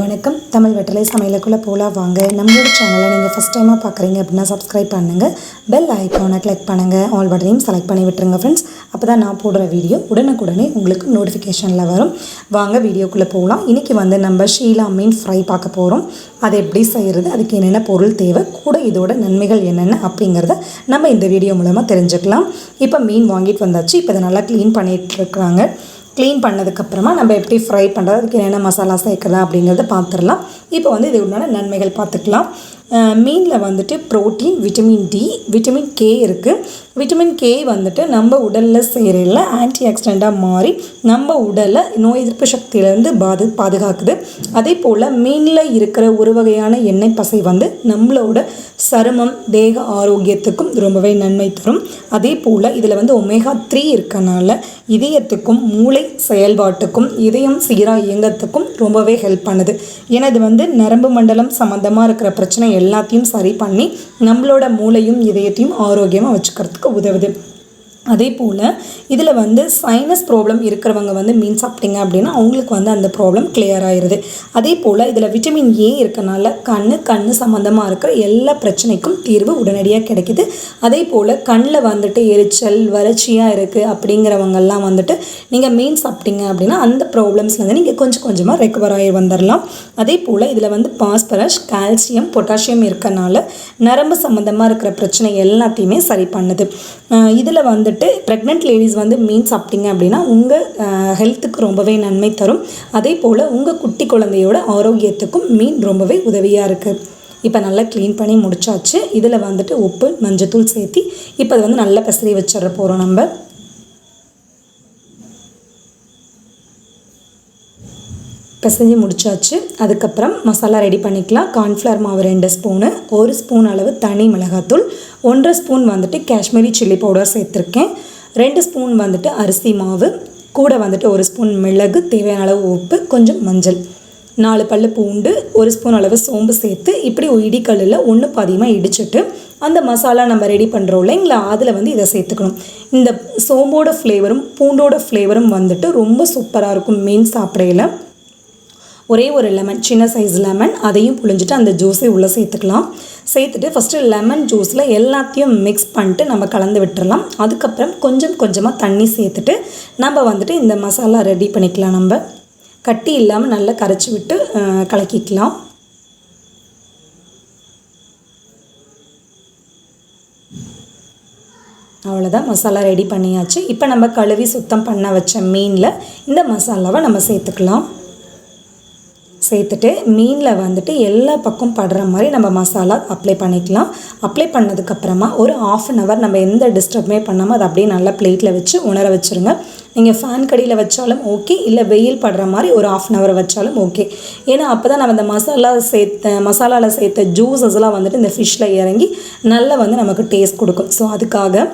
வணக்கம் தமிழ் வெற்றிலை சமையலுக்குள்ளே போகலாம் வாங்க. நம்மளோட சேனலை நீங்கள் ஃபஸ்ட் டைமாக பார்க்குறீங்க அப்படின்னா சப்ஸ்கிரைப் பண்ணுங்கள், பெல் ஐக்கானை கிளிக் பண்ணுங்கள், ஆல் பட்டனையும் செலக்ட் பண்ணி விட்டுருங்க ஃப்ரெண்ட்ஸ். அப்போ தான் நான் போடுற வீடியோ உடனுக்குடனே உங்களுக்கு நோட்டிஃபிகேஷனில் வரும். வாங்க வீடியோக்குள்ளே போகலாம். இன்றைக்கி நம்ம ஷீலா மீன் ஃப்ரை பார்க்க போகிறோம். அதை எப்படி செய்கிறது, அதுக்கு என்னென்ன பொருள் தேவை, கூட இதோட நன்மைகள் என்னென்ன அப்படிங்கிறத நம்ம இந்த வீடியோ மூலமாக தெரிஞ்சுக்கலாம். இப்போ மீன் வாங்கிட்டு வந்தாச்சு. இப்போ இதை நல்லா க்ளீன் பண்ணிகிட்ருக்குறாங்க. க்ளீன் பண்ணதுக்கப்புறமா நம்ம எப்படி ஃப்ரை பண்ணுறது, அதுக்கு என்னென்ன மசாலா சேர்க்கலாம் அப்படிங்கிறத பார்த்துடலாம். இப்போ இது உண்டான நன்மைகள் பார்த்துக்கலாம். மீனில் protein, vitamin D, vitamin K இருக்குது. விட்டமின் கே நம்ம உடலில் சேரையில் ஆன்டி ஆக்சிடெண்ட்டாக மாறி நம்ம உடலை நோய் எதிர்ப்பு சக்தியிலேருந்து பாதுகாக்குது. அதே போல் மீனில் இருக்கிற ஒரு வகையான எண்ணெய் பசை நம்மளோட சருமம், தேக ஆரோக்கியத்துக்கும் ரொம்பவே நன்மை தரும். அதே போல் இதில் ஒமேகா 3 இருக்கனால இதயத்துக்கும் மூளை செயல்பாட்டுக்கும் இதயம் சீராக இயங்கத்துக்கும் ரொம்பவே ஹெல்ப் பண்ணுது. ஏன்னா இது நரம்பு மண்டலம் சம்மந்தமாக இருக்கிற பிரச்சனை எல்லாத்தையும் சரி பண்ணி நம்மளோட மூளையும் இதயத்தையும் ஆரோக்கியமாக வச்சுக்கிறதுக்கு உதவுது. அதே போல் இதில் சைனஸ் ப்ராப்ளம் இருக்கிறவங்க மீன் சாப்பிட்டீங்க அப்படின்னா அவங்களுக்கு அந்த ப்ராப்ளம் கிளியர் ஆயிடுது. அதே போல் இதில் விட்டமின் ஏ இருக்கனால கண் சம்மந்தமாக இருக்கிற எல்லா பிரச்சனைக்கும் தீர்வு உடனடியாக கிடைக்கிது. அதே போல் கண்ணில் எரிச்சல் வறட்சியாக இருக்குது அப்படிங்கிறவங்கெல்லாம் நீங்கள் மீன் சாப்பிட்டீங்க அப்படின்னா அந்த ப்ராப்ளம்ஸ்லேருந்து நீங்கள் கொஞ்சம் கொஞ்சமாக ரெக்கவர் ஆகி வந்துடலாம். அதே போல் இதில் பாஸ்பரஸ், கால்சியம், பொட்டாசியம் இருக்கனால நரம்பு சம்மந்தமாக இருக்கிற பிரச்சனை எல்லாத்தையுமே சரி பண்ணுது. இதில் ப்ரெக்னென்ட் லேடிஸ் மீன் சாப்பிட்டீங்க அப்படின்னா உங்கள் ஹெல்த்துக்கு ரொம்பவே நன்மை தரும். அதே போல் உங்கள் குட்டி குழந்தையோட ஆரோக்கியத்துக்கும் மீன் ரொம்பவே உதவியாக இருக்குது. இப்போ நல்லா க்ளீன் பண்ணி முடிச்சாச்சு. இதில் உப்பு, மஞ்சத்தூள் சேர்த்தி இப்போ அது நல்லா பெசரி வச்சிட போகிறோம். நம்ம பிசைஞ்சு முடிச்சாச்சு. அதுக்கப்புறம் மசாலா ரெடி பண்ணிக்கலாம். கார்ன்ஃப்ளவர் மாவு 2 ஸ்பூனு, 1 ஸ்பூன் அளவு தனி மிளகாத்தூள், 1.5 ஸ்பூன் காஷ்மீரி சில்லி பவுடர் சேர்த்துருக்கேன், 2 ஸ்பூன் அரிசி மாவு, கூட 1 ஸ்பூன் மிளகு, தேவையான அளவு உப்பு, கொஞ்சம் மஞ்சள், 4 பல்லு பூண்டு, 1 ஸ்பூன் அளவு சோம்பு சேர்த்து இப்படி இடிக்கல்லில் ஒன்று பாதியமாக இடிச்சிட்டு அந்த மசாலா நம்ம ரெடி பண்ணுறோம் இல்லைங்களா, அதில் இதை சேர்த்துக்கணும். இந்த சோம்போட ஃப்ளேவரும் பூண்டோட ஃப்ளேவரும் ரொம்ப சூப்பராக இருக்கும் மீன் சாப்பிடையில். ஒரே ஒரு லெமன், சின்ன சைஸ் லெமன், அதையும் புழிஞ்சிட்டு அந்த ஜூஸை உள்ளே சேர்த்துக்கலாம். சேர்த்துட்டு ஃபஸ்ட்டு லெமன் ஜூஸில் எல்லாத்தையும் மிக்ஸ் பண்ணிட்டு நம்ம கலந்து விட்டுறலாம். அதுக்கப்புறம் கொஞ்சம் கொஞ்சமாக தண்ணி சேர்த்துட்டு நம்ம இந்த மசாலா ரெடி பண்ணிக்கலாம். நம்ம கட்டி இல்லாமல் நல்லா கரைச்சி விட்டு கலக்கிக்கலாம். அவ்வளோதான், மசாலா ரெடி பண்ணியாச்சு. இப்போ நம்ம கழுவி சுத்தம் பண்ண வச்ச மீனில் இந்த மசாலாவை நம்ம சேர்த்துக்கலாம். சேர்த்துட்டு மீனில் எல்லா பக்கம் படுற மாதிரி நம்ம மசாலா அப்ளை பண்ணிக்கலாம். அப்ளை பண்ணதுக்கப்புறமா ஒரு 1/2 hour நம்ம எந்த டிஸ்டர்புமே பண்ணாமல் அதை அப்படியே நல்லா பிளேட்டில் வச்சு உணர வச்சுருங்க. நீங்கள் ஃபேன் கடியில் வச்சாலும் ஓகே, இல்லை வெயில் படுற மாதிரி ஒரு 1/2 hour வச்சாலும் ஓகே. ஏன்னா அப்போ தான் நம்ம இந்த மசாலாவில் சேர்த்த ஜூஸஸ்லாம் இந்த ஃபிஷ்ஷில் இறங்கி நல்லா நமக்கு டேஸ்ட் கொடுக்கும். ஸோ அதுக்காக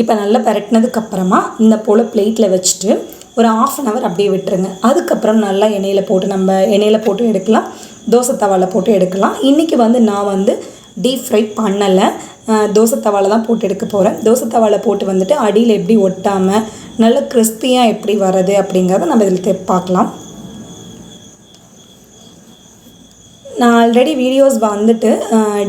இப்போ நல்லா பரட்டினதுக்கப்புறமா இந்த போல் பிளேட்டில் வச்சுட்டு ஒரு 1/2 hour அப்படியே விட்டுருங்க. அதுக்கப்புறம் நல்லா எண்ணெயில் போட்டு எடுக்கலாம், தோசை தவாவில் போட்டு எடுக்கலாம். இன்றைக்கி நான் டீப் ஃப்ரை பண்ணலை, தோசை தவாவில் தான் போட்டு எடுக்க போகிறேன். தோசை தவாவில் போட்டு அடியில் எப்படி ஒட்டாமல் நல்ல கிறிஸ்பியாக எப்படி வர்றது அப்படிங்கிறத நம்ம இதில் பார்க்கலாம். நான் ஆல்ரெடி வீடியோஸ்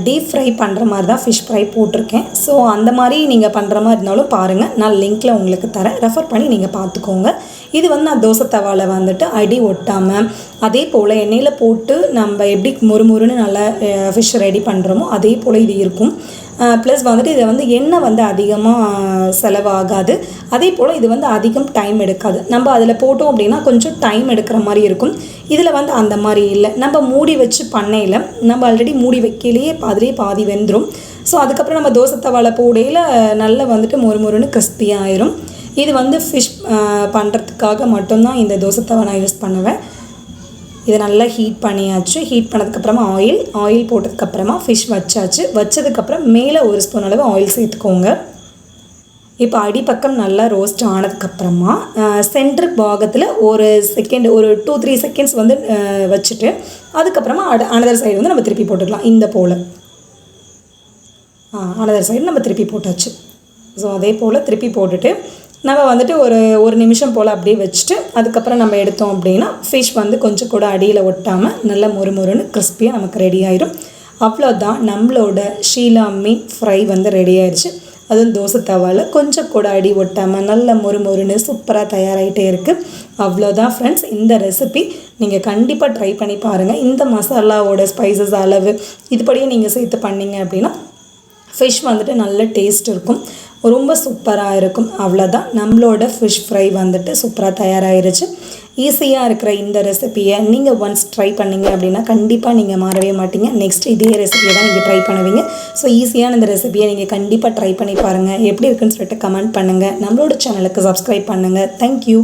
டீப் ஃப்ரை பண்ணுற மாதிரி தான் ஃபிஷ் ஃப்ரை போட்டிருக்கேன். ஸோ அந்த மாதிரி நீங்கள் பண்ணுற மாதிரி இருந்தாலும் பாருங்கள், நான் லிங்க்கில் உங்களுக்கு தரேன், ரெஃபர் பண்ணி நீங்கள் பார்த்துக்கோங்க. இது நான் தோசை தவாவில் அடி ஒட்டாமல் அதே போல் எண்ணெயில் போட்டு நம்ம எப்படி முறுமுறுன்னு நல்லா ஃபிஷ் ரெடி பண்ணுறோமோ அதே போல் இது இருக்கும். ப்ளஸ் இதை எண்ணெய் அதிகமாக செலவாகாது. அதே போல் இது அதிகம் டைம் எடுக்காது. நம்ம அதில் போட்டோம் அப்படின்னா கொஞ்சம் டைம் எடுக்கிற மாதிரி இருக்கும். இதில் அந்த மாதிரி இல்லை. நம்ம மூடி வச்சு பண்ணையில் நம்ம ஆல்ரெடி மூடி வைக்கலையே அதிலே பாதி வெந்துடும். ஸோ அதுக்கப்புறம் நம்ம தோசை தவாவில் போடையில் நல்லா மொறுமொறுன்னு கிறிஸ்பியாக ஆயிரும். இது ஃபிஷ் பண்ணுறதுக்காக மட்டும்தான் இந்த தோசை தவா நான் யூஸ் பண்ணுவேன். இதை நல்லா ஹீட் பண்ணியாச்சு. ஹீட் பண்ணதுக்கப்புறமா ஆயில் போட்டதுக்கப்புறமா ஃபிஷ் வச்சதுக்கப்புறம் மேலே 1 ஸ்பூன் அளவு ஆயில் சேர்த்துக்கோங்க. இப்போ அடிப்பக்கம் நல்லா ரோஸ்ட் ஆனதுக்கப்புறமா சென்டர் பாகத்தில் ஒரு 2-3 செகண்ட்ஸ் வச்சுட்டு அதுக்கப்புறமா அனதர் சைடு நம்ம திருப்பி போட்டுக்கலாம். இந்த போல் அனதர் சைடு நம்ம திருப்பி போட்டாச்சு. ஸோ அதே போல் திருப்பி போட்டுட்டு நம்ம வந்துட்டு ஒரு நிமிஷம் போல் அப்படியே வச்சுட்டு அதுக்கப்புறம் நம்ம எடுத்தோம் அப்படின்னா ஃபிஷ் வந்து கொஞ்சம் கூட அடியில் ஒட்டாமல் நல்லா மொறுமொறுன்னு கிறிஸ்பியாக நமக்கு ரெடி ஆயிடும். அவ்வளோதான், நம்மளோட ஷீலா மீன் ஃப்ரை வந்து ரெடி ஆயிடுச்சு. அதுவும் தோசை தவாவில் கொஞ்சம் கூட அடி ஒட்டாமல் நல்ல மொறுமொறுன்னு சூப்பராக தயாராகிட்டே இருக்குது. அவ்வளோதான் ஃப்ரெண்ட்ஸ், இந்த ரெசிபி நீங்கள் கண்டிப்பாக ட்ரை பண்ணி பாருங்கள். இந்த மசாலாவோட ஸ்பைசஸ் அளவு இதுபடியே நீங்கள் சேர்த்து பண்ணிங்க அப்படின்னா ஃபிஷ் வந்துட்டு நல்ல டேஸ்ட் இருக்கும், ரொம்ப சூப்பராக இருக்கும். அவ்வளோதான், நம்மளோட ஃபிஷ் ஃப்ரை வந்துட்டு சூப்பராக தயாராகிருச்சு. ஈஸியாக இருக்கிற இந்த ரெசிப்பியை நீங்கள் ஒன்ஸ் ட்ரை பண்ணிங்க அப்படின்னா கண்டிப்பாக நீங்கள் மாறவே மாட்டீங்க. நெக்ஸ்ட் இதே ரெசிபியை தான் நீங்கள் ட்ரை பண்ணுவீங்க. ஸோ ஈஸியான இந்த ரெசிபியை நீங்கள் கண்டிப்பாக ட்ரை பண்ணி பாருங்கள். எப்படி இருக்குன்னு சொல்லிட்டு கமெண்ட் பண்ணுங்கள். நம்மளோட சேனலுக்கு சப்ஸ்கிரைப் பண்ணுங்கள். தேங்க்யூ.